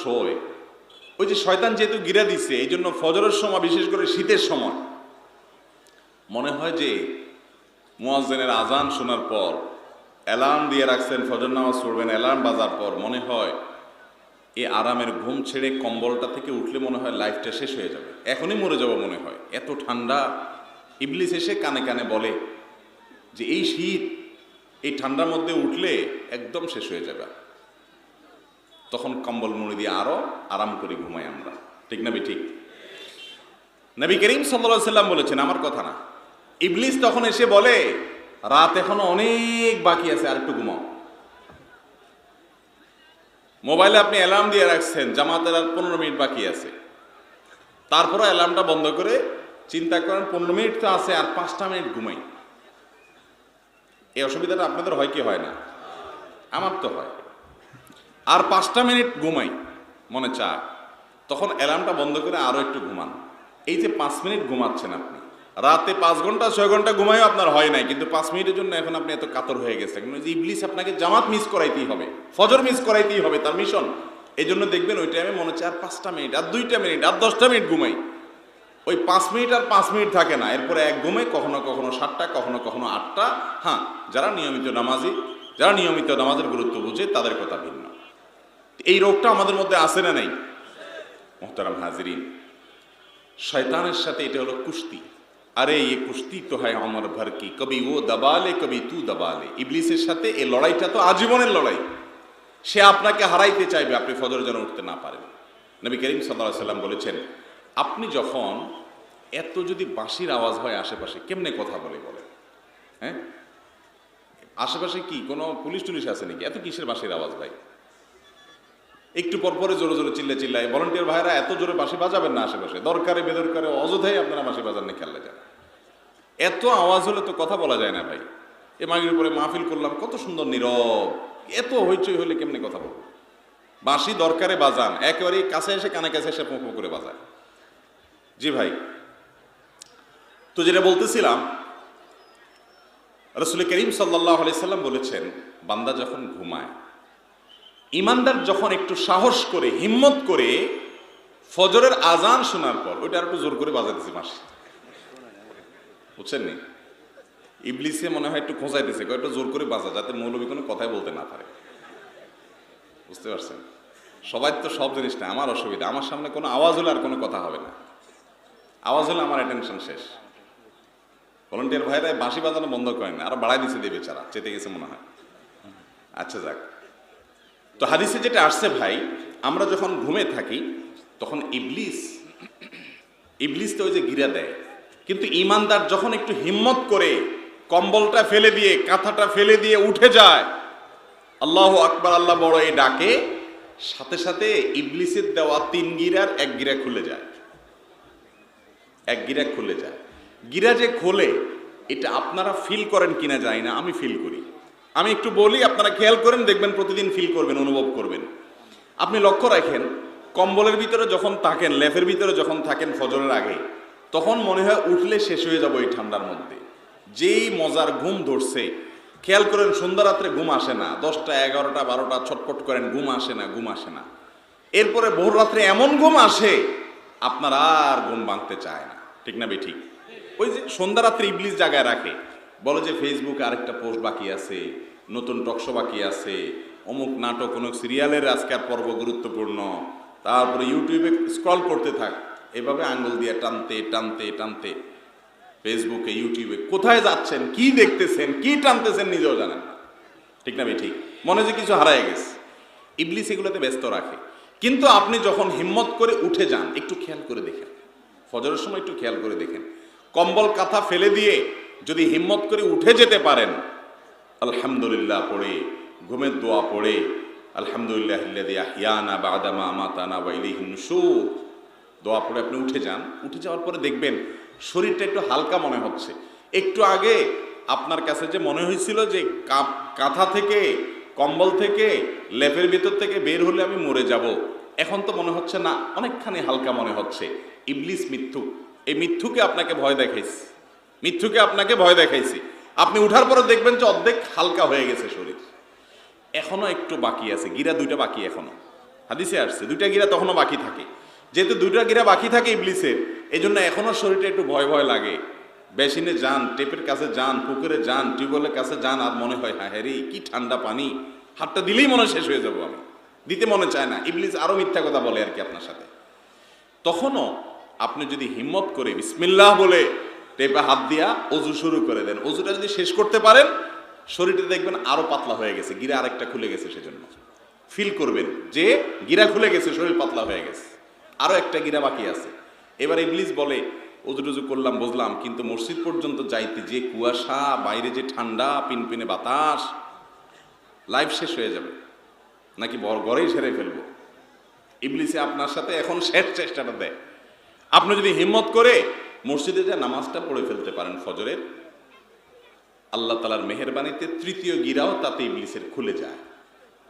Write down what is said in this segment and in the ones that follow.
শোয়, ওই যে শয়তান যেহেতু গিরা দিচ্ছে, এই জন্য ফজরের সময়, বিশেষ করে শীতের সময়, মনে হয় যে মুয়াজ্জিনের আজান শোনার পর অ্যালার্ম দিয়ে রাখছেন, ফজর নামাজ পড়বেন, অ্যালার্ম বাজার পর মনে হয় এই আরামের ঘুম ছেড়ে কম্বলটা থেকে উঠলে মনে হয় লাইফটা শেষ হয়ে যাবে, এখনই মরে যাবো মনে হয়, এত ঠান্ডা। ইবলিস এসে কানে কানে বলে যে এই শীত, এই ঠান্ডার মধ্যে উঠলে একদম শেষ হয়ে যাবে। তখন কম্বল মুড়ি দিয়ে আরো আরাম করে ঘুমাই আমরা, ঠিক না ঠিক? নবী করিম সাল্লাল্লাহু আলাইহি সাল্লাম বলেছেন, আমার কথা না। ইবলিস তখন এসে বলে, রাত এখনো অনেক বাকি আছে, আর একটু ঘুমাও। মোবাইলে আপনি অ্যালার্ম দিয়ে রাখছেন, জামাতের আর 15 মিনিট বাকি আছে, তারপরে অ্যালার্মটা বন্ধ করে চিন্তা করেন 15 মিনিট তো আছে, আর 5টা মিনিট ঘুমাই। এই অসুবিধাটা আপনাদের হয় কি হয় না? আমার তো হয়। আর 5টা মিনিট ঘুমাই মনে চায়, তখন অ্যালার্মটা বন্ধ করে আরো একটু ঘুমান। এই যে 5 মিনিট ঘুমাচ্ছেন আপনি, রাতে 5 ঘন্টা 6 ঘন্টা ঘুমাইও আপনার হয় নাই, কিন্তু 5 মিনিটের জন্য এখন আপনি এত কাতর হয়ে গেছেন। যে ইবলিস আপনাকে জামাত মিস করাইতেই হবে, ফজর মিস করাইতেই হবে, তার মিশন। এই জন্য দেখবেন ওই টাইমে মনে হচ্ছে আর 5টা মিনিট, আর 2টা মিনিট, আর 10টা মিনিট ঘুমাই। ওই 5 মিনিট আর 5 মিনিট থাকে না, এরপরে এক ঘুমে কখনো কখনো 7টা, কখনো কখনো 8টা। হ্যাঁ, যারা নিয়মিত নামাজি, যারা নিয়মিত নামাজের গুরুত্ব বুঝে, তাদের কথা ভিন্ন। এই রোগটা আমাদের মধ্যে আছে না নেই? মোহতারাম হাজিরিন, শয়তানের সাথে এটা হলো কুস্তি। আরে ये কুস্তি তো হয় আমার ভর কি, কবি ও দবালে কবি তু দবালে। ইবলিসের সাথে এই লড়াইটা তো আজীবনের লড়াই। সে আপনাকে হারাইতে চাইবে, আপনি ফজর যেন উঠতে না পারেন। নবী করিম সাল্লাল্লাহু আলাইহি সাল্লাম বলেছেন, আপনি যখন এত যদি বাঁশির আওয়াজ হয় আশেপাশে, কেমনে কথা বলে বলেন? হ্যাঁ, আশেপাশে কি কোনো পুলিশ টুলিশ আছে নাকি? এত কিসের বাঁশির আওয়াজ ভাই? একটু পরপরে জোরে জোরে চিল্লায়। ভলান্টিয়ার ভাইরা, এত জোরে বাঁশি বাজাবেন না আশেপাশে, দরকারে বেদরকারে অযথাই আপনারা বাঁশি বাজান না, খেয়াল যান। এত আওয়াজ হলে তো কথা বলা যায় না ভাই। এ মাগরিবের পরে মাহফিল করলাম, কত সুন্দর নীরব, এত হইচই হলে কেমনে কথা বলবো? বাঁশি দরকারে বাজান, একেবারে কাছে এসে, কানে কাছে এসে পোঁ করে বাজায়। জি ভাই, তো যেটা বলতেছিলাম, রাসূল করিম সাল্লাল্লাহু আলাইহি সাল্লাম বলেছেন, বান্দা যখন ঘুমায়, ইমানদার যখন একটু সাহস করে, হিম্মত করে ফজরের আজান শোনার পর, ওইটা আর একটু জোর করে বাজাইতেছে বাঁশি, বুঝছেন নি? ইবলিসে মনে হয় একটু খোঁজাইতেছে, একটু জোর করে বাজা, যাতে মৌলবী কোনো কথাই বলতে না পারে। বুঝতে পারছেন? সবাই তো সব জিনিস না, আমার অসুবিধা, আমার সামনে কোনো আওয়াজ হলে আর কোনো কথা হবে না, আওয়াজ হলে আমার অ্যাটেনশন শেষ। ভলান্টিয়ার ভাইরা বাঁশি বাজানো বন্ধ করেন না, আরো বাড়াই দিচ্ছে দিয়ে বেচারা, চেতে গেছে মনে হয়। আচ্ছা যাক, তো হাদিসে যেটা আসছে ভাই, আমরা যখন ঘুমে থাকি তখন ইবলিস তো ওই যে গিরা দেয়, কিন্তু ইমানদার যখন একটু হিম্মত করে কম্বলটা ফেলে দিয়ে, কাঁথাটা ফেলে দিয়ে উঠে যায়, আল্লাহু আকবার, আল্লাহ বড়, এই ডাকে, সাথে সাথে ইবলিসের দেওয়া 3 গিরার 1 গিরা খুলে যায়। 1 গিরা খুলে যায়। গিরা যে খোলে, এটা আপনারা ফিল করেন কিনা জানি না, আমি ফিল করি। আমি একটু বলি, আপনারা খেয়াল করেন, দেখবেন প্রতিদিন ফিল করবেন, অনুভব করবেন। আপনি লক্ষ্য রাখেন, কম্বলের ভিতরে যখন থাকেন, লেফের ভিতরে যখন থাকেন ফজরের আগে, তখন মনে হয় উঠলে শেষ হয়ে যাবো এই ঠান্ডার মধ্যে। যেই মজার ঘুম ধরছে, খেয়াল করেন, সন্ধ্যা রাত্রে ঘুম আসে না, 10টা 11টা 12টা ছটফট করেন, ঘুম আসে না। এরপরে ভোর রাত্রে এমন ঘুম আসে, আপনার আর ঘুম ভাঙতে চায় না, ঠিক না ঠিক? ওই যে সন্ধ্যা রাত্রে ইবলিস জায়গায় রাখে, বলে যে ফেসবুকে আরেকটা পোস্ট বাকি আছে, নতুন টকশো বাকি আছে, অমুক নাটক, অমুক সিরিয়ালের আজকের পর্ব গুরুত্বপূর্ণ, তারপরে ইউটিউবে স্ক্রল করতে থাক। এভাবে আঙ্গুল দিয়ে টানতে ফেসবুকে, ইউটিউবে কোথায় যাচ্ছেন, কি দেখতেছেন, কি টানতেছেন নিজেও জানেন না, ঠিক না ঠিক? মনে যে কিছু হারায় গেছে। ইবলিস এগুলোতে ব্যস্ত রাখে। কিন্তু আপনি যখন হিম্মত করে উঠে যান, একটু খেয়াল করে দেখেন, ফজরের সময় একটু খেয়াল করে দেখেন, কম্বল কাঁথা ফেলে দিয়ে যদি হিম্মত করে উঠে যেতে পারেন, আলহামদুলিল্লাহ পড়ে, ঘুমের দোয়া পড়ে, আলহামদুলিল্লাহিল্লাযী আহইয়ানা বা'দা মা আমাতানা ওয়া ইলাইহিন নুশুর, দোয়া পড়ে আপনি উঠে যান। উঠে যাওয়ার পরে দেখবেন শরীরটা একটু হালকা মনে হচ্ছে। একটু আগে আপনার কাছে যে মনে হয়েছিল যে কাঁথা থেকে, কম্বল থেকে, লেপের ভিতর থেকে বের হলে আমি মরে যাব, এখন তো মনে হচ্ছে না, অনেকখানি হালকা মনে হচ্ছে। ইবলিস মিথ্যুক, এই মিথ্যুকে আপনাকে ভয় দেখাইছে। আপনি উঠার পরে দেখবেন যে অর্ধেক হালকা হয়ে গেছে শরীর, এখনো একটু বাকি আছে, গিরা 2টা বাকি এখনো। হাদিসে আসছে 2টা গিরা তখনও বাকি থাকে। যেহেতু 2টা গিরা বাকি থাকে ইবলিসের, এই জন্য এখনো শরীরটা একটু ভয় ভয় লাগে। বেসিনে যান, টেপের কাছে যান, পুকুরে যান, টিউবওয়েলের কাছে যান, আর মনে হয় হ্যাঁ হ্যাঁ রে কি ঠান্ডা পানি, হাতটা দিলেই মনে শেষ হয়ে যাবো, আমি দিতে মনে চায় না। ইবলিস আরো মিথ্যা কথা বলে আর কি আপনার সাথে। তখনও আপনি যদি হিম্মত করে বিসমিল্লাহ বলে টেপে হাত দিয়া অজু শুরু করে দেন, অজুটা যদি শেষ করতে পারেন, শরীরটা দেখবেন আরো পাতলা হয়ে গেছে, গিরা আরেকটা খুলে গেছে, সেজন্য ফিল করবেন যে গিরা খুলে গেছে, শরীর পাতলা হয়ে গেছে, আরো একটা গিরা বাকি আছে। এবার ইবলিস বলে অজু টজু করলাম বুঝলাম, কিন্তু মসজিদ পর্যন্ত যাইতে যে কুয়াশা, বাইরে যে ঠান্ডা পিনপিনে বাতাস, লাইফ শেষ হয়ে যাবে নাকি ঘরেই সেরে ফেলবো। ইবলিসে আপনার সাথে এখন শেষ চেষ্টাটা দেয়। আপনি যদি হিম্মত করে মসজিদে যে নামাজটা পড়ে ফেলতে পারেন ফজরের, আল্লাহ তাআলার মেহেরবানিতে 3য় গিরাও তাতে ইবলিসের খুলে যায়।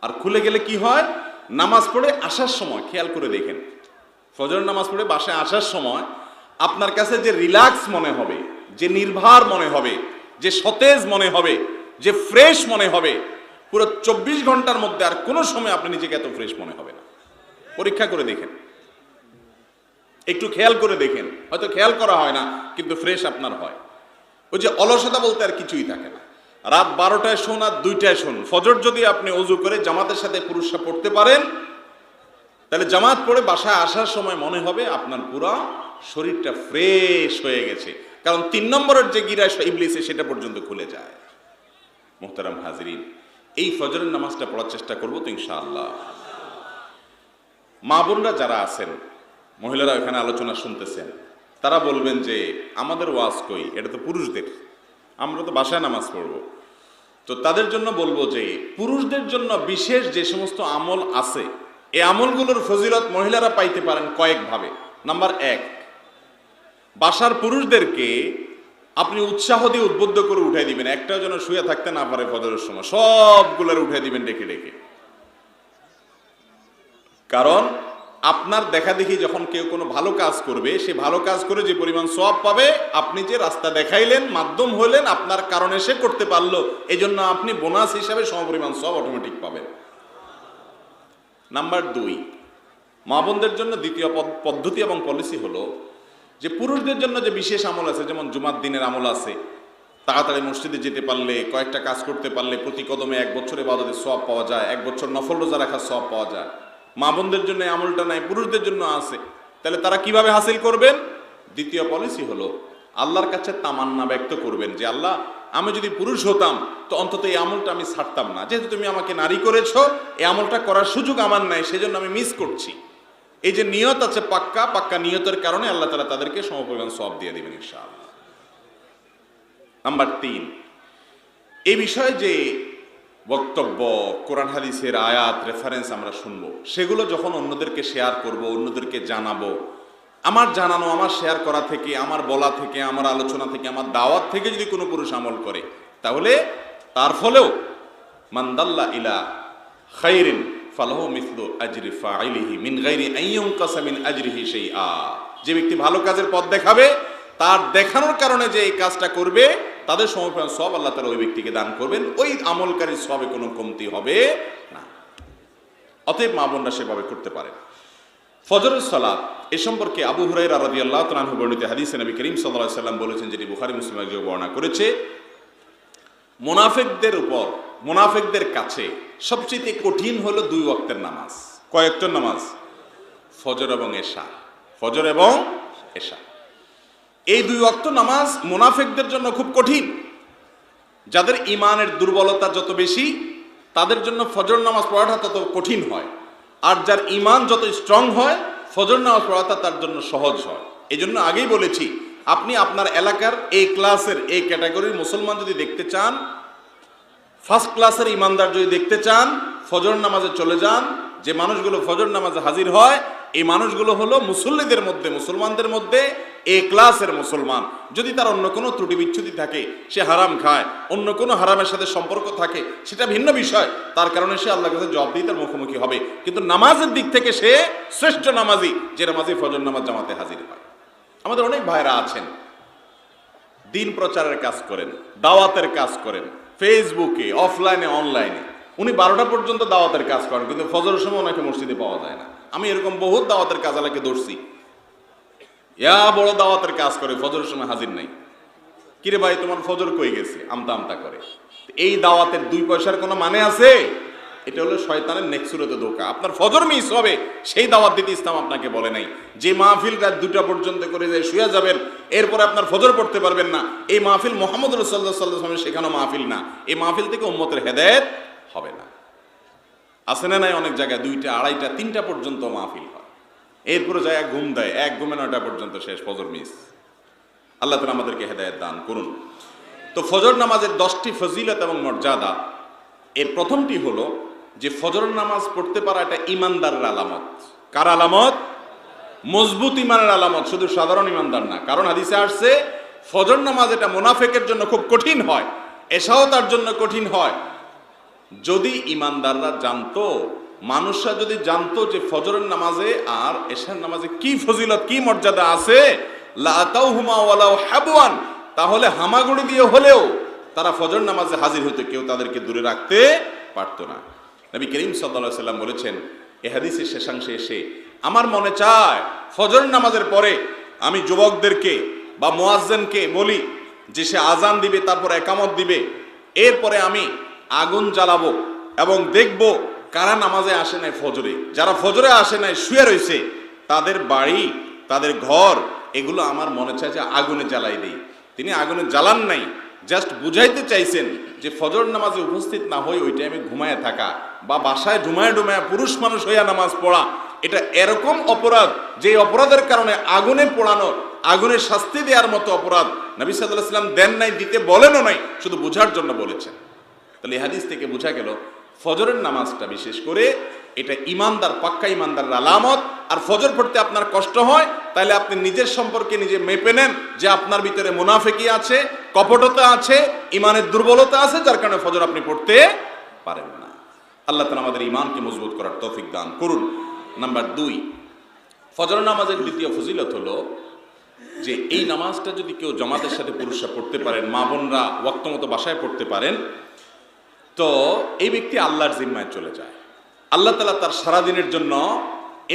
আর খুলে গেলে কি হয়, নামাজ পড়ে আসার সময় খেয়াল করে দেখেন, ফজর নামাজ পড়ে বাসায় আসার সময় আপনার কাছে যে রিল্যাক্স মনে হবে, যে নির্ভার মনে হবে, যে সতেজ মনে হবে, যে ফ্রেশ মনে হবে, পুরো 24 ঘন্টার মধ্যে আর কোনো সময় আপনি নিজেকে এত ফ্রেশ মনে হবে না। পরীক্ষা করে দেখেন, একটু খেয়াল করে দেখেন, হয়তো খেয়াল করা হয় না কিন্তু ফ্রেশ আপনার হয়। ওই যে অলসতা বলতে আর কিছুই থাকে না। রাত 12টায় শোন আর 2টায় শোন, ফজর যদি আপনি অজু করে জামাতের সাথে পুরুষরা পড়তে পারেন, তাহলে জামাত পড়ে বাসায় আসার সময় মনে হবে আপনার পুরো শরীরটা ফ্রেশ হয়ে গেছে, কারণ 3 নম্বরের যে গিরা ইবলিসে সেটা পর্যন্ত খুলে যায়। মুহতারাম হাজিরিন, এই ফজরের নামাজটা পড়ার চেষ্টা করবো তো ইনশাআল্লাহ। মা বোনরা যারা আছেন, মহিলারা এখানে আলোচনা শুনতেছেন, তারা বলবেন যে আমাদের ওয়াজ কই, এটা তো পুরুষদের, আমরা তো বাসায় নামাজ পড়বো। তো তাদের জন্য বলবো যে পুরুষদের জন্য বিশেষ যে সমস্ত আমল আছে, এই আমলগুলোর ফজিলত মহিলারা পাইতে পারেন কয়েকভাবে। নাম্বার 1, বাসার পুরুষদেরকে আপনি উৎসাহ দিয়ে উদ্বুদ্ধ করে উঠাই দিবেন, একটাও যেন শুয়ে থাকতে না পারে ফজরের সময়, সবগুলোর উঠাই দিবেন ডেকে ডেকে। কারণ আপনার দেখা দেখি যখন কেউ কোনো ভালো কাজ করবে, সে ভালো কাজ করে যে পরিমাণ সওয়াব পাবে, আপনি যে রাস্তা দেখাইলেন, মাধ্যম হইলেন, আপনার কারণে সে করতে পারলো, এই জন্য আপনি বোনাস হিসাবে সমপরিমাণ সওয়াব অটোমেটিক পাবেন। নাম্বার 2, মা বোনদের জন্য দ্বিতীয় পদ্ধতি এবং পলিসি হলো যে পুরুষদের জন্য যে বিশেষ আমল আছে, যেমন জুমার দিনের আমল আছে, তাড়াতাড়ি মসজিদে যেতে পারলে, কয়েকটা কাজ করতে পারলে প্রতি কদমে 1 বছরে ইবাদতের সওয়াব পাওয়া যায়, 1 বছর নফল রোজা রাখার সওয়াব পাওয়া যায়। মা বোনদের জন্য এই আমলটা নাই, পুরুষদের জন্য আছে। তাহলে তারা কিভাবে হাসিল করবেন? দ্বিতীয় পলিসি হলো আল্লাহর কাছে তামান্না ব্যক্ত করবেন যে আল্লাহ, আমি যদি পুরুষ হতাম তো অন্তত এই আমলটা আমি ছাড়তাম না, যেহেতু তুমি আমাকে নারী করেছো, এই আমলটা করার সুযোগ আমার নাই, সেজন্য আমি মিস করছি। এই যে নিয়ত আছে পাক্কা, পাক্কা নিয়তের কারণে আল্লাহ তাআলা তাদেরকে সমপরিমাণ সওয়াব দিয়ে দিবেন ইনশাআল্লাহ। নাম্বার 3, এই বিষয়ে যে বক্তব্য, কোরআন হাদিসের আয়াত রেফারেন্স আমরা শুনবো, সেগুলো যখন অন্যদেরকে শেয়ার করব, অন্যদেরকে জানাবো, আমার জানানো, আমার শেয়ার করা থেকে, আমার বলা থেকে, আমার আলোচনা থেকে, আমার দাওয়াত থেকে যদি কোনো পুরুষ আমল করে, তাহলে তার ফলেও মান দাল্লা ইলা খাইরিন ফালাহু মিসলু আজরি ফাইলিহি মিন গায়রি আন ইউনকাসা মিন আজরিহি শাইআ। যে ব্যক্তি ভালো কাজের পথ দেখাবে, তার দেখানোর কারণে যে এই কাজটা করবে, তাদের সমপরিমাণ সওয়াব আল্লাহ তাআলা ওই ব্যক্তিকে দান করবেন, ওই আমলকারীর সওয়াবে কোনো কমতি হবে না। অতএব মা বোনরা সেভাবে করতে পারে। ফজরের সালাত এ সম্পর্কে আবু হুরায়রা রাদিয়াল্লাহু তাআলা আনহু বর্ণিত হাদিসে নবী করিম সাল্লাল্লাহু আলাইহি ওয়াসাল্লাম বলেছেন, যেটি বুখারী মুসলিম বর্ণনা করেছে, মুনাফিকদের উপর, মুনাফিকদের কাছে সবচেয়ে কঠিন হলো 2 ওয়াক্তের নামাজ। কয় ওয়াক্তের নামাজ? ফজর এবং এশা। ফজর এবং এশা, এই 2 ওয়াক্ত নামাজ মুনাফিকদের জন্য খুব কঠিন। যাদের ইমানের দুর্বলতা যত বেশি, তাদের জন্য ফজর নামাজ পড়াটা তত কঠিন হয়, আর যার ইমান যত স্ট্রং হয়, ফজর নামাজ পড়াটা তার জন্য সহজ হয়। এই জন্য আগেই বলেছি, আপনি আপনার এলাকার এই ক্লাসের, এই ক্যাটাগরির মুসলমান যদি দেখতে চান, ফার্স্ট ক্লাসের ইমানদার যদি দেখতে চান, ফজর নামাজে চলে যান। যে মানুষগুলো ফজর নামাজে হাজির হয়, এই মানুষগুলো হলো মুসল্লিদের মধ্যে, মুসলমানদের মধ্যে এ ক্লাসের মুসলমান। যদি তার অন্য কোনো ত্রুটি বিচ্ছুতি থাকে, সে হারাম খায়, অন্য কোনো হারামের সাথে সম্পর্ক থাকে, সেটা ভিন্ন বিষয়, তার কারণে সে আল্লাহর কাছে জবাবদিহিতার মুখোমুখি হবে। কিন্তু নামাজের দিক থেকে সে শ্রেষ্ঠ নামাজি, যে নামাজি ফজর নামাজ জামাতে হাজির হয়। আমাদের অনেক ভাইরা আছেন, দিন প্রচারের কাজ করেন, দাওয়াতের কাজ করেন, ফেসবুকে, অফলাইনে, অনলাইনে, উনি 12টা পর্যন্ত দাওয়াতের কাজ করেন, কিন্তু ফজরের সময় ওনাকে মসজিদে পাওয়া যায় না। আমি এরকম বহুত দাওয়াতের কাজ আলাকে ধরছি, বড় দাওয়াতের কাজ করে, ফজরের সময় হাজির নাই। কিরে ভাই তোমার ফজর কই গেছে, আমতা আমতা করে। এই দাওয়াতের 2 পয়সার কোনো মানে আছে? এটা হলো শয়তানের নেক্সুরতে ধোঁকা। আপনার ফজর মিস হবে, সেই দাওয়াত দিতে ইসলাম আপনাকে বলে নাই। যে মাহফিল রাত 2টা পর্যন্ত করে যায় শুয়ে যাবেন, এরপরে আপনার ফজর পড়তে পারবেন না, এই মাহফিল মুহাম্মদ রাসূলুল্লাহ সাল্লাল্লাহু আলাইহি ওয়াসাল্লাম শেখানো মাহফিল না। এই মাহফিল থেকে উম্মতের হেদায়েত হবে না। আছে না নাই অনেক জায়গায় 2টা, 2:30, 3টা পর্যন্ত মাহফিল হয়, এরপরে যায় ঘুম দেয়, 1 ঘুমে 9টা পর্যন্ত শেষ, ফজর মিস। আল্লাহ তাআলা আমাদেরকে হেদায়েত দান করুন। তো ফজর নামাজের 10টি ফজিলত এবং মর্যাদা। এর প্রথমটি হলো যে ফজর নামাজ পড়তে পারা এটা ইমানদারের আলামত। কার আলামত? মজবুত ইমানের আলামত, শুধু সাধারণ ইমানদার না। কারণ হাদিসে আসছে ফজর নামাজ এটা মুনাফিকের জন্য খুব কঠিন হয়, এশাও তার জন্য কঠিন হয়। যদি ইমানদাররা জানতো, মানুষরা যদি জানতো যে ফজরের নামাজে আর এশার নামাজে কি ফজিলত, কি মর্যাদা আছে, লাআতাউহুমা ওয়ালাউ হাবওয়ান, তাহলে হামাগুড়ি দিয়ে হলেও তারা ফজর নামাজে হাজির হতে, কেউ তাদেরকে দূরে রাখতে পারতো না। নবী করিম সাল্লাল্লাহু আলাইহি ওয়াসাল্লাম বলেছেন এই হাদিসের শেষাংশে এসে, আমার মনে চায় ফজর নামাজের পরে আমি যুবকদেরকে বা মুয়াজ্জিনকে বলি যে সে আজান দিবে, তারপর একামত দিবে, এরপরে আমি আগুন জ্বালাবো এবং দেখব কারা নামাজে আসে নাই ফজরে। যারা ফজরে আসে নাই শুয়ে রয়েছে, তাদের বাড়ি, তাদের ঘর, এগুলো আমার মনে চায় যে আগুনে জ্বালাই দেই। তিনি আগুনে জ্বালান নাই, জাস্ট বুঝাইতে চাইছেন যে ফজর নামাজে উপস্থিত না হয়ে ওই টাইমে ঘুমায় থাকা বা বাসায় ডুমায় ডুমায় পুরুষ মানুষ হইয়া নামাজ পড়া, এটা এরকম অপরাধ যে অপরাধের কারণে আগুনে পোড়ানো, আগুনে শাস্তি দেওয়ার মতো অপরাধ নবী সাল্লাল্লাহু আলাইহি ওয়াসাল্লাম দেন নাই, দিতে বলেনও নাই, শুধু বোঝার জন্য বলেছেন। তাহলে এই হাদিস থেকে বোঝা গেল ফজরের নামাজটা বিশেষ করে এটা ইমানদার, পাক্কা ইমানদারের আলামত। আর ফজর পড়তে আপনার কষ্ট হয়, তাহলে আপনি নিজের সম্পর্কে নিজে মেপে নেন যে আপনার ভিতরে মুনাফিকি আছে, কপটতা আছে, ইমানের দুর্বলতা আছে, যার কারণে ফজর আপনি পড়তে পারেন না। আল্লাহ তাআলা আমাদের ইমানকে মজবুত করার তৌফিক দান করুন। নাম্বার 2, ফজর নামাজের দ্বিতীয় ফজিলত হলো যে এই নামাজটা যদি কেউ জামাতের সাথে পুরুষরা পড়তে পারেন, মা বোনরা ওয়াক্ত মতো বাসায় পড়তে পারেন, তো এই ব্যক্তি আল্লাহর জিম্মায় চলে যায়। আল্লাহ তাআলা তার সারাদিনের জন্য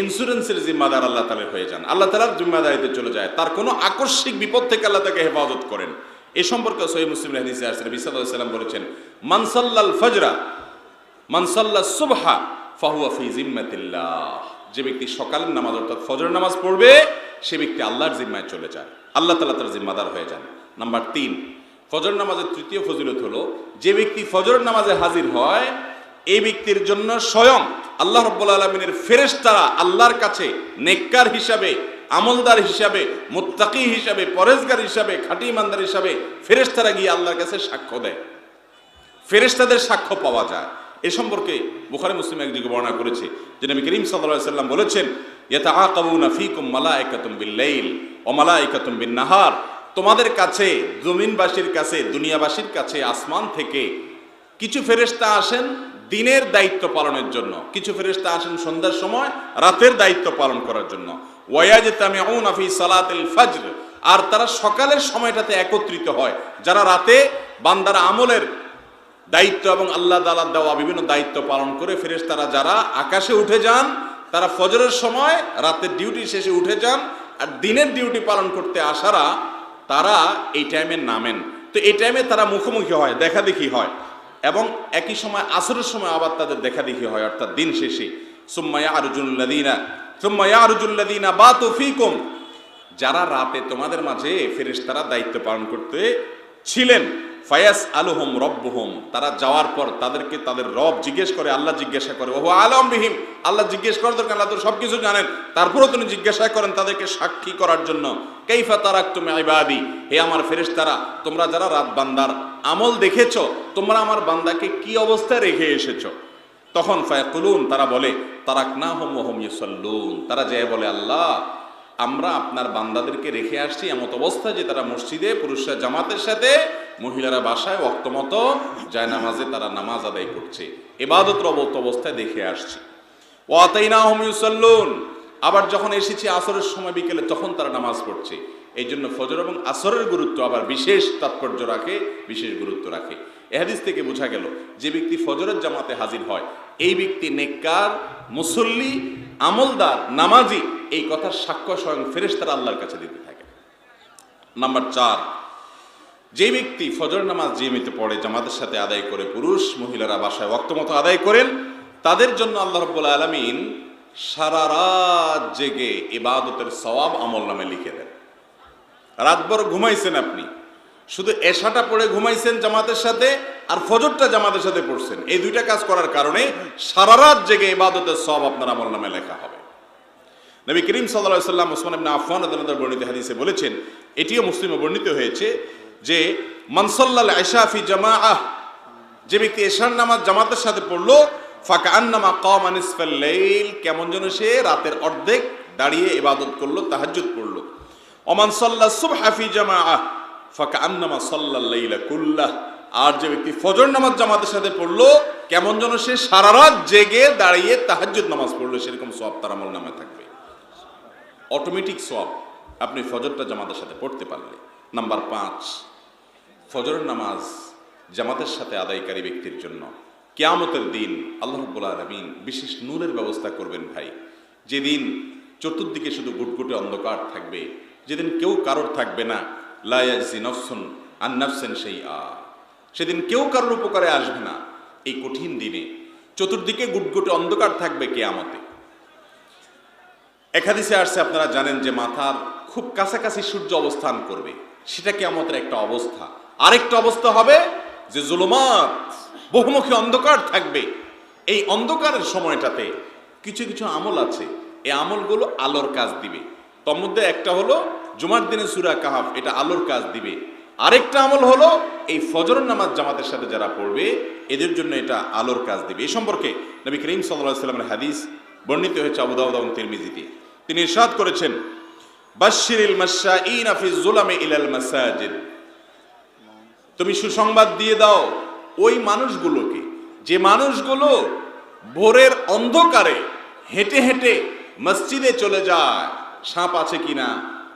ইন্স্যুরেন্সের জিম্মাদার আল্লাহ তাআলা হয়ে যান, আল্লাহ তাআলার জিম্মাদারিতে চলে যায়। তার কোনো আকস্মিক বিপদ থেকে আল্লাহ তাকে হেফাজত করেন। এই সম্পর্কে সহিহ মুসলিমের হাদিসে আসছে, নবী সাল্লাল্লাহু আলাইহি ওয়াসাল্লাম বলেছেন, মান সাল্লাল ফজরা মান সাল্লাস সুবহা ফাহুয়া ফি জিম্মাতিল্লাহ। যে ব্যক্তি সকালের নামাজ অর্থাৎ ফজর নামাজ পড়বে, সে ব্যক্তি আল্লাহর জিম্মায় চলে যায়, আল্লাহ তাআলা তার জিম্মাদার হয়ে যান। নাম্বার 3, ফজর নামাজের তৃতীয় ফজিলত হলো যে ব্যক্তি ফজর নামাজে হাজির হয়, এই ব্যক্তির জন্য স্বয়ং আল্লাহ রাব্বুল আলামিনের ফেরেশতারা আল্লাহর কাছে নেককার হিসাবে, আমলদার হিসাবে, মুত্তাকি হিসাবে, পরেজগার হিসাবে, খাঁটি ইমানদার হিসাবে ফেরেশতারা গিয়ে আল্লাহর কাছে সাক্ষ্য দেয়। ফেরেশতাদের সাক্ষ্য পাওয়া যায়। এ সম্পর্কে বুখারী মুসলিম একদিকে বর্ণনা করেছে যে নবী করিম সাল্লাল্লাহু আলাইহি ওয়াসাল্লাম বলেছেন, ইয়াতাআকাবুনা ফীকুম মালায়েকাতুম বিল-লাইল ওয়া মালায়েকাতুম বিন-নাহার। তোমাদের কাছে, জমিনবাসীর কাছে, দুনিয়াবাসীর কাছে আসমান থেকে কিছু ফেরেশতা আসেন দিনের দায়িত্ব পালনের জন্য, কিছু ফেরেশতা আসেন সন্ধ্যার সময় রাতের দায়িত্ব পালন করার জন্য। ওয়ায়াজতামিউনা ফি সালাতিল ফজর, আর তারা সকালের সময়টাতে একত্রিত হয়। যারা রাতে বান্দার আমলের দায়িত্ব এবং আল্লাহ তাআলার দেওয়া বিভিন্ন দায়িত্ব পালন করে ফেরেশতারা যারা আকাশে উঠে যান, তারা ফজরের সময় রাতের ডিউটি শেষে উঠে যান, আর দিনের ডিউটি পালন করতে আসারা তারা এই টাইমে নামেন। তো এই টাইমে তারা মুখোমুখি হয়, দেখা দেখি হয়, এবং একই সময় আসরের সময় আবার তাদের দেখা দেখি হয়, অর্থাৎ দিন শেষে। সুম্মা ইয়ারজুল লাযীনা বাতু ফীকুম, যারা রাতে তোমাদের মাঝে ফেরেশতারা দায়িত্ব পালন করতে ছিলেন, ফায়াস আলুহুম রব্বুহুম, তারা যাওয়ার পর তাদেরকে তাদের রব জিজ্ঞেস করে, আল্লাহ জিজ্ঞাসা করে, ওহু আলাম বিহিম, আল্লাহ জিজ্ঞেস করার দরকার, আল্লাহ তো সবকিছু জানেন, তারপরেও তিনি জিজ্ঞাসা করেন তাদেরকে সাক্ষী করার জন্য। কাইফা তারাকতুম ইবাদি, হে আমার ফেরেশতারা, তোমরা যারা রাত বান্দার আমল দেখেছো, তোমরা আমার বান্দাকে কি অবস্থায় রেখে এসেছো? তখন ফায়াকুলুন, তারা বলে, তারাকনাহুম ওয়া হুম ইউসাল্লুন, তারা যায় বলে, আল্লাহ আমরা আপনার বান্দাদেরকে রেখে আসছি এমত অবস্থায় যে তারা মসজিদে, পুরুষরা জামাতের সাথে, মহিলারা বাসায় ওয়াক্ত মতো যায় নামাজে তারা নামাজ আদায় করছে, ইবাদতরত অবস্থায় দেখে আসছি। ওয়া আতাইনাহুম ইউসাল্লুন, আবার যখন এসেছি আসরের সময় বিকেলে, তখন তারা নামাজ পড়ছে। এই জন্য ফজর এবং আসরের গুরুত্ব আবার বিশেষ তাৎপর্য রাখে, বিশেষ গুরুত্ব রাখে। এই হাদিস থেকে বোঝা গেল যে ব্যক্তি ফজরের জামাতে হাজির হয় এই ব্যক্তি নেককার, মুসল্লি, আমলদার, নামাজি, এই কথার সাক্ষ্য স্বয়ং ফেরেশতারা আল্লাহর কাছে দিতে থাকে। নাম্বার 4, যে ব্যক্তি ফজর নামাজ নিয়মিত পড়ে, জামাতের সাথে আদায় করে, পুরুষ মহিলারা বাসায় ওয়াক্ত মতো আদায় করেন, তাদের জন্য আল্লাহ রাব্বুল আলামিন সারা রাত জেগে ইবাদতের সওয়াব আমল নামে লিখে দেন। রাতভর ঘুমাইছেন আপনি, শুধু এশাটা পড়ে ঘুমাইছেন জামাতের সাথে আর ফজরটা জামাতের সাথে পড়ছেন, এই দুইটা কাজ করার কারণে সারা রাত জেগে ইবাদতের সওয়াব আপনার আমল নামে লেখা হবে। নবী করিম সাল্লাল্লাহু আলাইহি ওয়াসাল্লাম ওসমান ইবনে আফফান রাদিয়াল্লাহু আনহু বর্ণিত হাদিসে বলেছেন, এটিও মুসলিমে বর্ণিত হয়েছে যে মান সাল্লাল ইশা ফি জামাআহ, যে ব্যক্তি এশার নামাজ জামাতের সাথে পড়লো, ফাকান্নামা কামা নিসফাল লাইল, কেমন যেন সে রাতের অর্ধেক দাঁড়িয়ে ইবাদত করলো, তাহাজ্জুদ পড়লো। ওমান সাল্লা সুবহা ফি জামাআহ ফাকান্নামা সাল্লাল লাইলা কুল্লাহ, আর যে ব্যক্তি ফজর নামাজ জামাতের সাথে পড়লো, কেমন যেন সে সারা রাত জেগে দাঁড়িয়ে তাহাজ্জুদ নামাজ পড়লো, সেরকম সওয়াব তার আমল নামে থাকবে। অটোমেটিক সওয়াব আপনি ফজরটা জামাতের সাথে পড়তে পারলে। নাম্বার 5, ফজরের নামাজ জামাতের সাথে আদায়কারী ব্যক্তির জন্য কিয়ামতের দিন আল্লাহ রাব্বুল আলামিন বিশেষ নূরের ব্যবস্থা করবেন ভাই। যেদিন চতুর্দিকে শুধু গুটগুটে অন্ধকার থাকবে, যেদিন কেউ কারোর থাকবে না, লা ইয়াজজি নাফসুন আন নাফসিন শাইআ, সেদিন কেউ কারোর উপকারে আসবে না। এই কঠিন দিনে চতুর্দিকে গুটগুটে অন্ধকার থাকবে কিয়ামতে। এক হাদিসে আসছে, আপনারা জানেন যে মাথার খুব কাছাকাছি সূর্য অবস্থান করবে, সেটা কিয়ামতের একটা অবস্থা। আরেকটা অবস্থা হবে যে জুলুমাত, বহুমুখী অন্ধকার থাকবে। এই অন্ধকারের সময়টাতে কিছু কিছু আমল আছে, এই আমলগুলো আলোর কাজ দিবে। তার মধ্যে একটা হলো জুমার দিনে সূরা কাহাফ, এটা আলোর কাজ দিবে। আরেকটা আমল হলো এই ফজর নামাজ জামাতের সাথে যারা পড়বে এদের জন্য এটা আলোর কাজ দিবে। এই সম্পর্কে নবী করিম সাল্লাল্লাহু আলাইহি ওয়াসাল্লামের হাদিস বর্ণিত হয়েছে আবু দাউদ এবং তিরমিজিতে। তিনি ইরশাদ করেছেন, বাশশিরিল মাশাঈনা ফি যুলামি ইলাল মাসাজিদ, তুমি সুসংবাদ দিয়ে দাও ওই মানুষগুলোকে, যে মানুষগুলো ভোরের অন্ধকারে হেঁটে হেঁটে মসজিদে চলে যায়। সাপ আছে কিনা,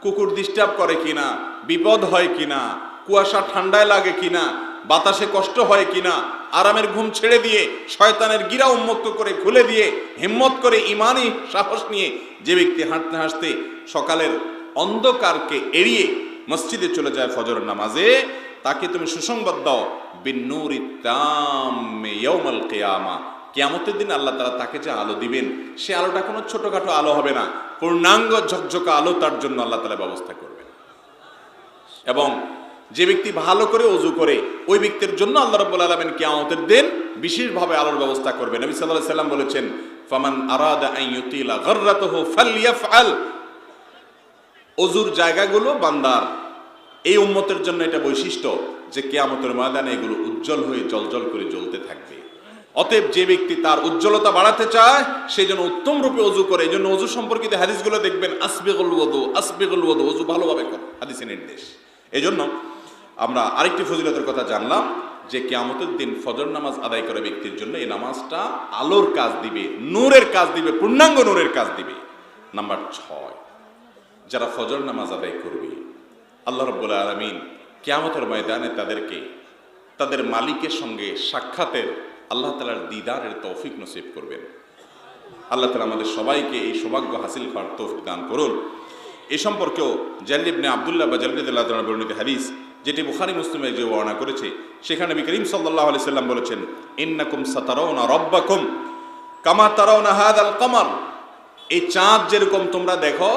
কুকুর ডিস্টার্ব করে কিনা, বিপদ হয় কিনা, কুয়াশা ঠান্ডায় লাগে কিনা, বাতাসে কষ্ট হয় কিনা, আরামের ঘুম ছেড়ে দিয়ে শয়তানের গিরা উন্মুক্ত করে খুলে দিয়ে হিম্মত করে ইমানি সাহস নিয়ে যে ব্যক্তি হাঁটতে হাঁটতে সকালের অন্ধকারকে এড়িয়ে মসজিদে চলে যায় ফজরের নামাজে, তাকে তুমি সুসংবাদ দাও বিন্নুরি তাম্মি ইয়াউমাল কিয়ামা, কিয়ামতের দিন আল্লাহ তাআলা তাকে যে আলো দিবেন, সে আলোটা কোনো ছোটখাটো আলো হবে না, পূর্ণাঙ্গ ঝকঝকা আলো তার জন্য আল্লাহ তাআলা ব্যবস্থা করবেন। এবং যে ব্যক্তি ভালো করে ওযু করে ওই ব্যক্তির জন্য আল্লাহ রাব্বুল আলামিন কিয়ামতের দিন বিশেষভাবে আলোর ব্যবস্থা করবেন। নবী সাল্লাল্লাহু আলাইহি সাল্লাম বলেছেন, ফামান আরাদা আন ইউতিলা গাররাতুহু ফালইয়াফআল, ওযুর জায়গাগুলো বান্দার, এই উম্মতের জন্য এটা বৈশিষ্ট্য যে কিয়ামতের ময়দানে এগুলো উজ্জ্বল হয়ে জ্বলজ্বল করে জ্বলতে থাকবে। অতএব যে ব্যক্তি তার উজ্জ্বলতা বাড়াতে চায় সেই জন্য উত্তম রূপে ওযু করে। এই জন্য ওযু সম্পর্কিত হাদিসগুলো দেখবেন, আসবিগুল ওযু, আসবিগুল ওযু, ওযু ভালোভাবে করো, হাদিসে নির্দেশ। এই জন্য আমরা আরেকটি ফজিলতের কথা জানলাম যে কিয়ামতের দিন ফজর নামাজ আদায় করে ব্যক্তির জন্য এই নামাজটা আলোর কাজ দিবে, নূরের কাজ দিবে, পূর্ণাঙ্গ নূরের কাজ দিবে। নাম্বার 6, যারা ফজর নামাজ আদায় করবে আল্লাহ রাব্বুল আলামিন কিয়ামতের ময়দানে তাদেরকে তাদের মালিকের সঙ্গে সাক্ষাতের, আল্লাহ তাআলার দিদারের তৌফিক নসিব করবেন। আল্লাহ তাআলা আমাদের সবাইকে এই সৌভাগ্য হাসিল করার তৌফিক দান করুন। এই সম্পর্কেও জালিল ইবনে আব্দুল্লাহ বা জালিল রাদিয়াল্লাহু তাআলা বর্ণিত হাদিস, যেটি বুখারী মুসলিমে যে বর্ণনা করেছে, সেখানে নবী করিম সাল্লাল্লাহু আলাইহি সাল্লাম বলেছেন, ইন্নাকুম সাতারাউনা রাব্বাকুম কামা তারাউনা হাযাল কামার, এই চাঁদ যেরকম তোমরা দেখো,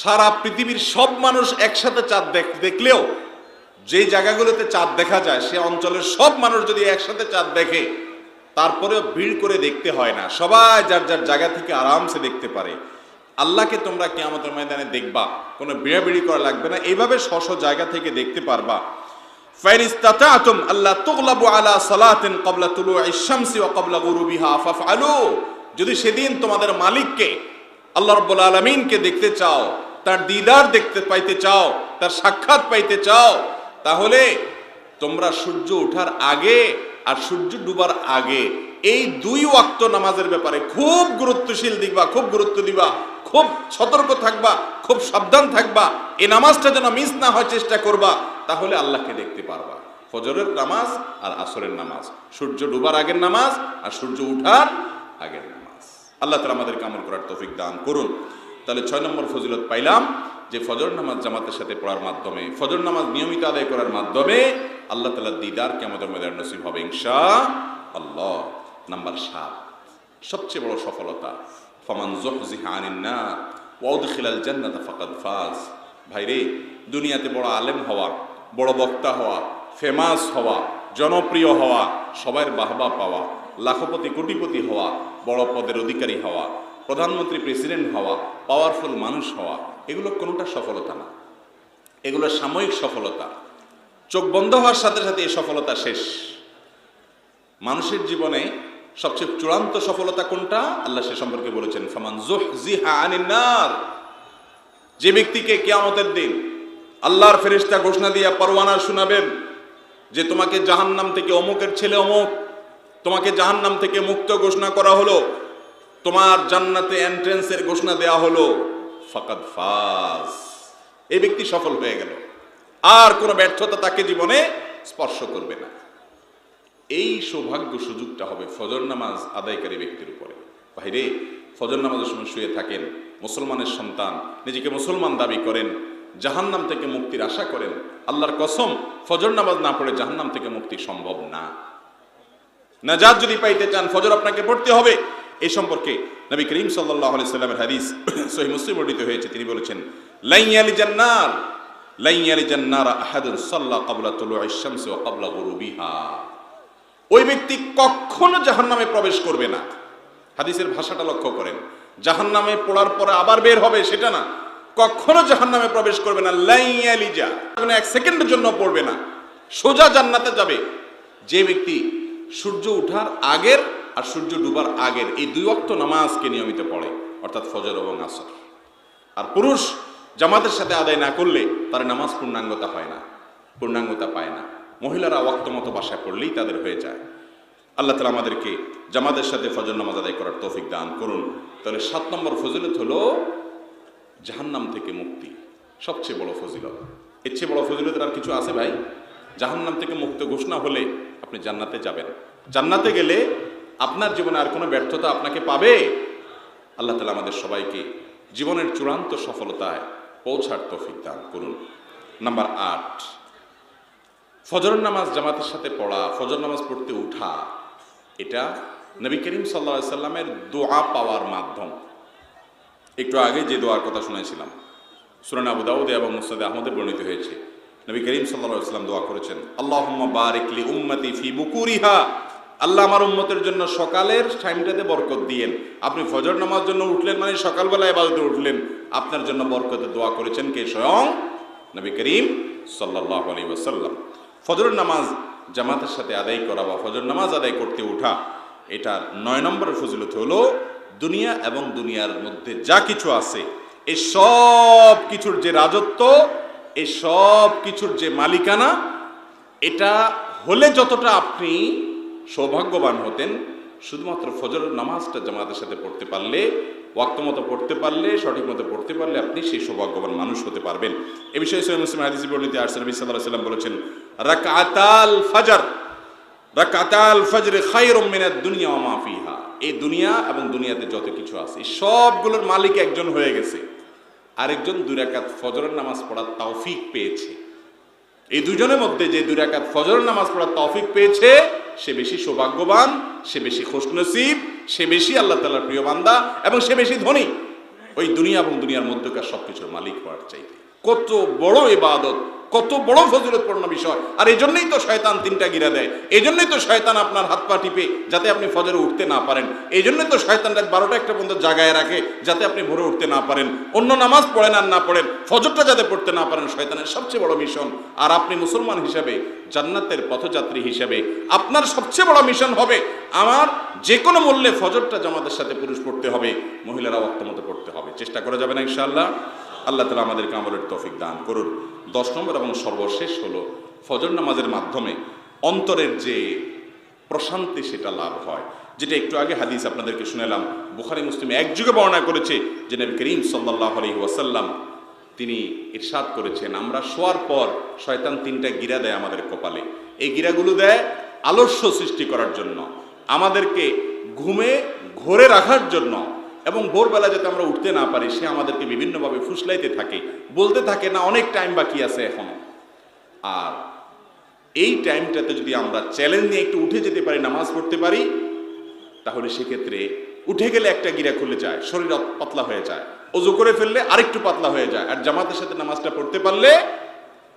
সারা পৃথিবীর সব মানুষ একসাথে চাঁদ দেখলেও যে জায়গাগুলোতে চাঁদ দেখা যায় সে অঞ্চলের সব মানুষ যদি একসাথে চাঁদ দেখে তারপরেও ভিড় করে দেখতে হয় না, সবাই যার যার জায়গা থেকে আরামসে দেখতে পারে। আল্লাহকে তোমরা কিয়ামতের ময়দানে দেখবা, কোনো বিড়াবিড়ি করা লাগবে না, এইভাবে স্ব জায়গা থেকে দেখতে পারবা। ফাইনিস্তাতাতুম আল্লাহ তুগলাবু আলা সালাতিন ক্বাবলা তুলুইশ শামসি ওয়া ক্বাবলা গুরুবিহা ফাফআলু, যদি সেদিন তোমাদের মালিককে আল্লাহ রাব্বুল আলামিনকে দেখতে চাও, তার দিদার দেখতে পাইতে চাও, তার সাক্ষাৎ পাইতে চাও, তাহলে তোমরা সূর্য ওঠার আগে আর সূর্য ডুবার আগে এই 2 ওয়াক্ত নামাজের ব্যাপারে খুব গুরুত্বশীল দিবা, খুব গুরুত্ব দিবা, খুব সতর্ক থাকবা, খুব সাবধান থাকবা। এই নামাজটা যেন মিস না হয় চেষ্টা করবা, তাহলে আল্লাহকে দেখতে পারবা। ফজরের নামাজ আর আসরের নামাজ, সূর্য ডুবার আগের নামাজ আর সূর্য উঠার আগের নামাজ। আল্লাহ তাআলা আমাদেরকে আমল করার তৌফিক দান করুন। তাহলে 6 নম্বর ফজিলত পাইলাম যে ফজর নামাজ জামাতের সাথে পড়ার মাধ্যমে, ফজর নামাজ নিয়মিত আদায় করার মাধ্যমে আল্লাহ তাআলার দিদার কিয়ামতের ময়দানে নসিব হবে ইনশাআল্লাহ। নাম্বার 7, সবচেয়ে বড় সফলতা, ফামান যুহজিহা আনিন নার ওয়া উদখিলাল জান্নাতা ফাকাদ ফাজ। ভাইরে, দুনিয়াতে বড় আলেম হওয়া, বড় বক্তা হওয়া, ফেমাস হওয়া, জনপ্রিয় হওয়া, সবার বাহবা পাওয়া, লাখপতি কোটিপতি হওয়া, বড় পদের অধিকারী হওয়া, প্রধানমন্ত্রী প্রেসিডেন্ট হওয়া, পাওয়ারফুল মানুষ হওয়া, এগুলো কোনোটা সফলতা না, এগুলো সাময়িক সফলতা। চোখ বন্ধ হওয়ার সাথে সাথে এই সফলতা শেষ। মানুষের জীবনে সবচেয়ে চূড়ান্ত সফলতা কোনটা? আল্লাহ সে সম্পর্কে বলেছেন, ফামান যুহজিহা আনিন নার। যে ব্যক্তিকে কিয়ামতের দিন আল্লাহর ফেরেশতা ঘোষণা দিয়ে পরওয়ানা শোনাবেন যে তোমাকে জাহান্নাম থেকে অমুকের ছেলে অমুক, তোমাকে জাহান্নাম থেকে মুক্ত ঘোষণা করা হলো, তোমার জান্নাতে এন্ট্রেন্সের ঘোষণা দেয়া হলো, ফাকাদ ফাজ। এই ব্যক্তি সফল হয়ে গেল, আর কোনো ব্যর্থতা তাকে জীবনে স্পর্শ করবে না। এই সৌভাগ্য সুযোগটা হবে ফজর নামাজ আদায়কারী ব্যক্তির উপরে। ভাইরে, ফজর নামাজের সময় শুয়ে থাকেন, মুসলমানের সন্তান, নিজেকে মুসলমান দাবি করেন, জাহান্নাম থেকে মুক্তির আশা করেন, আল্লাহর কসম ফজর নামাজ না পড়ে জাহান্নাম থেকে মুক্তি সম্ভব না। নাজাত যদি পাইতে চান ফজর আপনাকে পড়তে হবে। এই সম্পর্কে নবী করিম সাল্লাল্লাহু আলাইহি সাল্লামের হাদিস সহিহ মুসলিম বর্ণিত হয়েছে। তিনি বলেছেন, লা ইয়ালিজান নার আহাদুন সাল্লা ক্বাবলা তুলুইশ শামস ওয়া ক্বাবলা গুরুবিহা। ওই ব্যক্তি কখনো জাহান্নামে প্রবেশ করবে না। হাদিসের ভাষাটা লক্ষ্য করেন, জাহান্নামে পড়ার পরে আবার বের হবে সেটা না, কখনো জাহান্নামে প্রবেশ করবে না। লা ইয়ালিজা, মানে এক সেকেন্ডের জন্য পড়বে না, সোজা জান্নাতে যাবে যে ব্যক্তি সূর্য ওঠার আগের আর সূর্য ডুবার আগের এই 2 ওয়াক্ত নামাজকে নিয়মিত পড়ে, অর্থাৎ ফজর এবং আসর। আর পুরুষ জামাতের সাথে আদায় না করলে তার নামাজ পূর্ণাঙ্গতা হয় না, পূর্ণাঙ্গতা পায় না। মহিলারা ওয়াক্ত মতো বাসায় পড়লেই তাদের হয়ে যায়। আল্লাহ তাআলা আমাদেরকে জামাতের সাথে ফজর নামাজ আদায় করার তৌফিক দান করুন। তাহলে 7 নম্বর ফজিলত হলো জাহান্নাম থেকে মুক্তি, সবচেয়ে বড় ফজিলত। এর চেয়ে বড় ফজিলতের আর কিছু আছে ভাই? জাহান্নাম থেকে মুক্ত ঘোষণা হলে আপনি জান্নাতে যাবেন। জান্নাতে গেলে আপনার জীবনে আর কোনো ব্যর্থতা আপনাকে পাবে? আল্লাহ তাআলা আমাদের সবাইকে জীবনের চূড়ান্ত সফলতায় পৌঁছার তৌফিক দান করুন। নাম্বার 8, ফজর নামাজ জামাতের সাথে পড়া, ফজর নামাজ পড়তে উঠা, এটা নবী করিম সাল্লাল্লাহু আলাইহি সাল্লামের দোয়া পাওয়ার মাধ্যম। একটু আগে যে দোয়ার কথা শুনেছিলাম, সুনান আবু দাউদ এবং মুসনাদে আহমদে বর্ণিত হয়েছে। নবী করিম সাল্লাল্লাহু আলাইহি সাল্লাম দোয়া করেছেন, আল্লাহুম্মা বারিক লি উম্মতি ফি বুকুরিহা। আল্লাহ আমার উম্মতের জন্য সকালের টাইমটাতে বরকত দিয়েন। আপনি ফজর নামাজ জন্য উঠলেন মানে সকালবেলা ইবাদতে উঠলেন, আপনার জন্য বরকতের দোয়া করেছেন কে? স্বয়ং নবী করিম সাল্লাল্লাহু আলাইহি ওয়াসাল্লাম। ফজর নামাজ জামাতের সাথে আদায় করা বা ফজর নামাজ আদায় করতে ওঠা, এটার 9 নম্বরের ফজিলত হলো দুনিয়া এবং দুনিয়ার মধ্যে যা কিছু আছে এই সব কিছুর যে রাজত্ব, এই সব কিছুর যে মালিকানা, এটা হলে যতটা আপনি সৌভাগ্যবান হতেন, শুধুমাত্র ফজর নামাজটা জামাতের সাথে পড়তে পারলে, ওয়াক্ত মতো পড়তে পারলে, সঠিক মতো পড়তে পারলে আপনি সেই সৌভাগ্যবান মানুষ হতে পারবেন। এ বিষয়ে সহিহ মুসলিম হাদিসে বর্ণিত আছে, নবী সাল্লাল্লাহু আলাইহি ওয়াসাল্লাম বলেছেন, রাকাতাল ফজর খায়রুম মিনাদ দুনিয়া ওয়া মা ফিহা। এই দুনিয়া এবং দুনিয়াতে যত কিছু আছে সবগুলোর মালিক একজন হয়ে গেছে, আরেকজন 2 রাকাত ফজরের নামাজ পড়ার তৌফিক পেয়েছে। এই দুজনের মধ্যে যে 2 রাকাত ফজরের নামাজ পড়ার তৌফিক পেয়েছে সে বেশি সৌভাগ্যবান, সে বেশি খুশনসিব, সে বেশি আল্লাহ তাআলার প্রিয় বান্দা এবং সে বেশি ধনী ওই দুনিয়া এবং দুনিয়ার মধ্যকার সবকিছুর মালিক হওয়ার চাইতে। কত বড় ইবাদত, কত বড় ফজিলতপূর্ণ বিষয়। আর এই জন্যই তো শয়তান 3টা গিরা দেয়, এই জন্যই তো শয়তান আপনার হাত পা টিপে যাতে আপনি ফজরে উঠতে না পারেন, এই জন্যই তো শয়তান রাত 12টা 1টা পর্যন্ত জাগায় রাখে যাতে আপনি ভোরে উঠতে না পারেন, অন্য নামাজ পড়েন আর না পড়েন, ফজরটা যাতে পড়তে না পারেন, শয়তানের সবচেয়ে বড় মিশন। আর আপনি মুসলমান হিসাবে, জান্নাতের পথযাত্রী হিসাবে আপনার সবচেয়ে বড় মিশন হবে আমার যে কোনো মূল্যে ফজরটা জামাতের সাথে পুরুষ পড়তে হবে, মহিলারা ওয়াক্ত মতো পড়তে হবে। চেষ্টা করা যাবে না ইনশাআল্লাহ? আল্লাহ তাআলা আমাদেরকে আমলের তৌফিক দান করুন। 10 নম্বর এবং সর্বশেষ হলো ফজর নামাজের মাধ্যমে অন্তরের যে প্রশান্তি সেটা লাভ হয়, যেটা একটু আগে হাদিস আপনাদেরকে শুনালাম। বুখারী মুসলিম একযোগে বর্ণনা করেছে যে নবী করিম সাল্লাল্লাহু আলাইহি ওয়াসাল্লাম তিনি ইরশাদ করেছেন, আমরা শোয়ার পর শয়তান 3টা গিরা দেয় আমাদের কপালে, এই গিরাগুলো দেয় আলস্য সৃষ্টি করার জন্য, আমাদেরকে ঘুমে ঘোরে রাখার জন্য, এবং ভোরবেলা যাতে আমরা উঠতে না পারি সে আমাদেরকে বিভিন্নভাবে ফুসলাইতে থাকে, বলতে থাকে না অনেক টাইম বাকি আছে এখনো। আর এই টাইমটাতে যদি আমরা চ্যালেঞ্জ নিয়ে একটু উঠে যেতে পারি, নামাজ পড়তে পারি, তাহলে সেক্ষেত্রে উঠে গেলে একটা গিরা খুলে যায়, শরীর পাতলা হয়ে যায়, ওযু করে ফেললে আরেকটু পাতলা হয়ে যায়, আর জামাতের সাথে নামাজটা পড়তে পারলে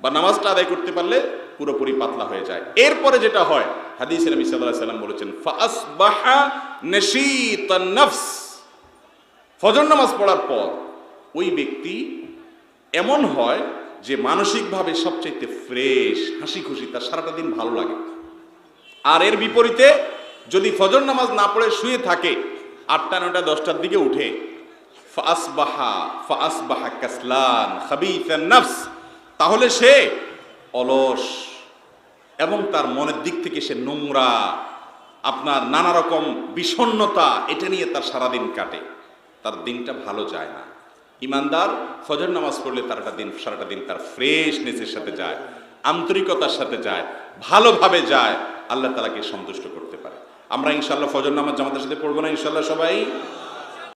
বা নামাজটা আদায় করতে পারলে পুরোপুরি পাতলা হয়ে যায়। এরপরে যেটা হয়, হাদিসে নবী সাল্লাল্লাহু আলাইহি ওয়াসাল্লাম বলেছেন, ফাআসবাহা নাশীতান নাফস, ফজর নামাজ পড়ার পর ওই ব্যক্তি এমন হয় যে মানসিকভাবে সবচাইতে ফ্রেশ, হাসি খুশি, তার সারাটা দিন ভালো লাগে। আর এর বিপরীতে যদি ফজর নামাজ না পড়ে শুয়ে থাকে, 8টা 9টা 10টার দিকে উঠে, ফাআসবাহা কাসলান খাবিসান নাফস, তাহলে সে অলস এবং তার মনের দিক থেকে সে নোংরা, আপনার নানা রকম বিষণ্ণতা, এটা নিয়ে তার সারাদিন কাটে, তার দিনটা ভালো যায় না। ইমানদার ফজর নামাজ পড়লে সারাটা দিন তার ফ্রেশনেসের সাথে যায়, আন্তরিকতার সাথে যায়, ভালোভাবে যায়, আল্লাহ তাআলাকে সন্তুষ্ট করতে পারে। আমরা ইনশাআল্লাহ ফজর নামাজ জামাতের সাথে পড়বো না ইনশাআল্লাহ সবাই?